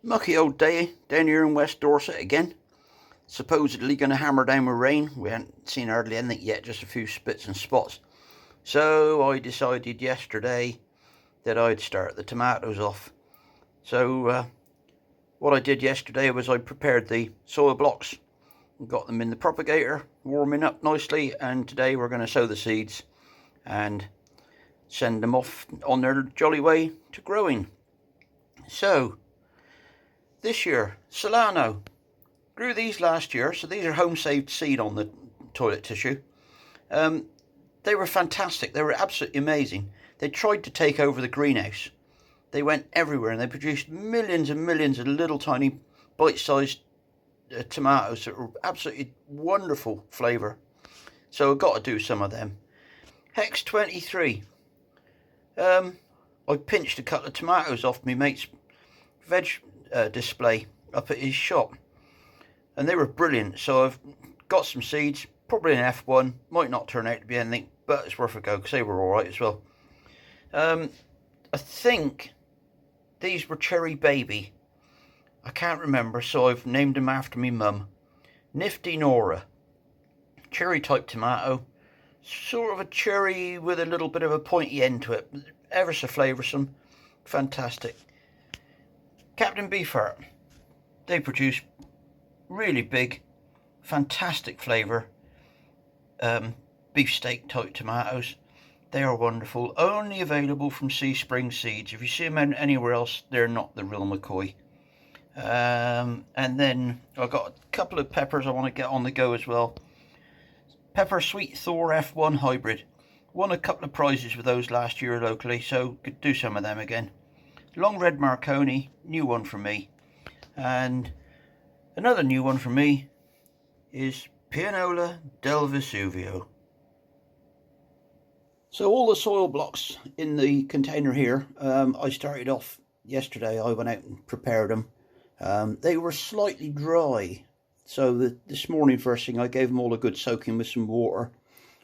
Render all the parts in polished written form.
Mucky old day down here in West Dorset again. Supposedly going to hammer down with rain. We haven't seen hardly anything yet, just a few spits and spots. So I decided yesterday that I'd start the tomatoes off. So what I did yesterday was I prepared the soil blocks and got them in the propagator, warming up nicely, and today we're going to sow the seeds and send them off on their jolly way to growing. So this year, Solano. Grew these last year, so these are home saved seed on the toilet tissue. They were fantastic. They were absolutely amazing. They tried to take over the greenhouse. They went everywhere and they produced millions and millions of little tiny bite-sized tomatoes that were absolutely wonderful flavour. So I've got to do some of them. Hex 23. I pinched a couple of tomatoes off my mate's veg display up at his shop. And they were brilliant, so I've got some seeds, probably an F1, might not turn out to be anything, but it's worth a go because they were alright as well. I think these were Cherry Baby. I can't remember, so I've named them after me mum. Nifty Nora. Cherry type tomato. Sort of a cherry with a little bit of a pointy end to it. Ever so flavoursome. Fantastic. Captain Beefheart. They produce really big, fantastic flavour beefsteak type tomatoes. They are wonderful. Only available from Sea Spring Seeds. If you see them anywhere else, they're not the real McCoy. And then I've got a couple of peppers I want to get on the go as well. Pepper Sweet Thor F1 hybrid. Won a couple of prizes with those last year locally, so could do some of them again. Long Red Marconi, new one from me. And another new one for me is Piennolo del Vesuvio. So all the soil blocks in the container here, I started off yesterday. I went out and prepared them. They were slightly dry, so this morning first thing I gave them all a good soaking with some water,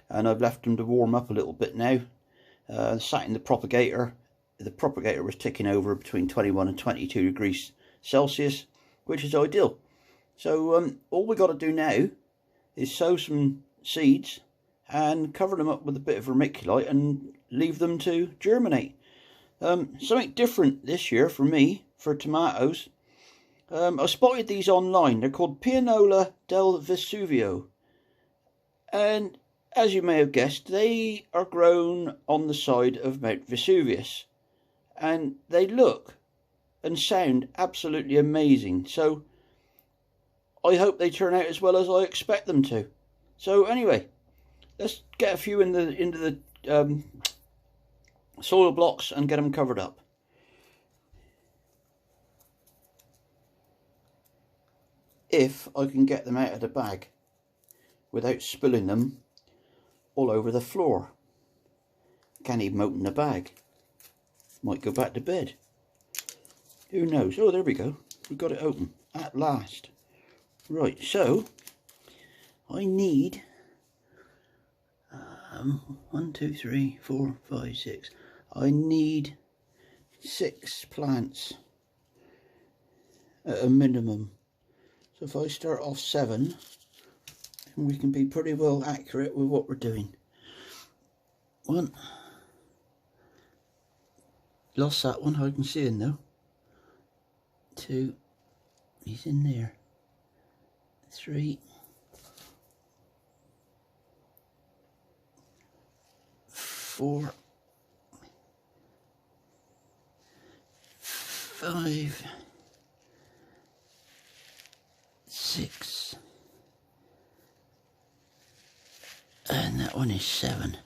and I've left them to warm up a little bit now. Sat in the propagator. The propagator was ticking over between 21 and 22 degrees Celsius, which is ideal. So all we got to do now is sow some seeds and cover them up with a bit of vermiculite and leave them to germinate. Something different this year for me, for tomatoes. I spotted these online. They're called Piennolo del Vesuvio. And as you may have guessed, they are grown on the side of Mount Vesuvius. And they look and sound absolutely amazing. So I hope they turn out as well as I expect them to. So anyway, let's get a few into the soil blocks and get them covered up. If I can get them out of the bag without spilling them all over the floor. Can't even open the bag. Might go back to bed. Who knows? Oh, there we go. We got it open at last. Right, so I need 1, 2, 3, 4, 5, 6. I need 6 plants at a minimum. So if I start off 7, then we can be pretty well accurate with what we're doing. 1. Lost that one, I can see him though. 2. He's in there. 3. 4. 5. 6. And that one is 7.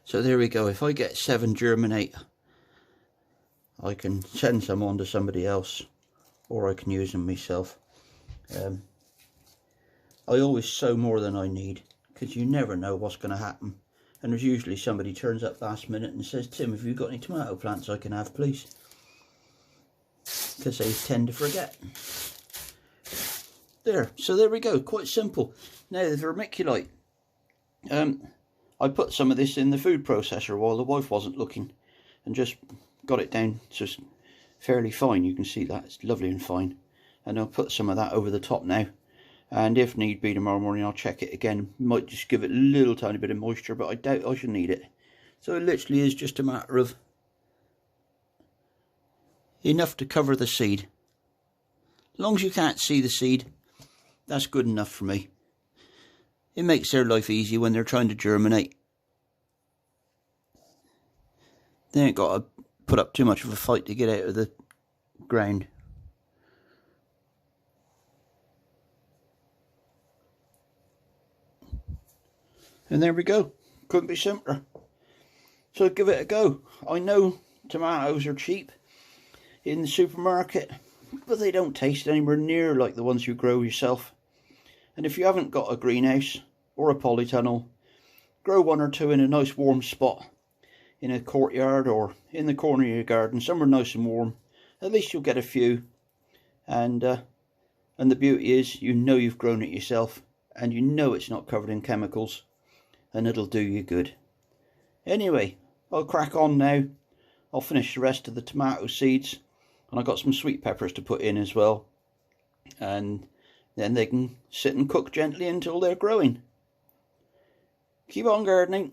So there we go. If I get 7 germinate, I can send some on to somebody else, or I can use them myself. I always sow more than I need, because you never know what's going to happen. And there's usually somebody turns up last minute and says, Tim, have you got any tomato plants I can have, please? Because they tend to forget. There, so there we go, quite simple. Now the vermiculite. I put some of this in the food processor while the wife wasn't looking, and just got it down to fairly fine. You can see that it's lovely and fine. And I'll put some of that over the top now. And if need be tomorrow morning, I'll check it again. Might just give it a little tiny bit of moisture, but I doubt I should need it. So it literally is just a matter of enough to cover the seed. As long as you can't see the seed, that's good enough for me. It makes their life easy when they're trying to germinate. They ain't got to put up too much of a fight to get out of the ground. And there we go. Couldn't be simpler. So give it a go. I know tomatoes are cheap in the supermarket, but they don't taste anywhere near like the ones you grow yourself. And if you haven't got a greenhouse or a polytunnel, grow one or two in a nice warm spot in a courtyard or in the corner of your garden, somewhere nice and warm. At least you'll get a few. And the beauty is, you know you've grown it yourself, and you know it's not covered in chemicals, and it'll do you good. Anyway, I'll crack on now. I'll finish the rest of the tomato seeds, and I've got some sweet peppers to put in as well. And then they can sit and cook gently until they're growing. Keep on gardening.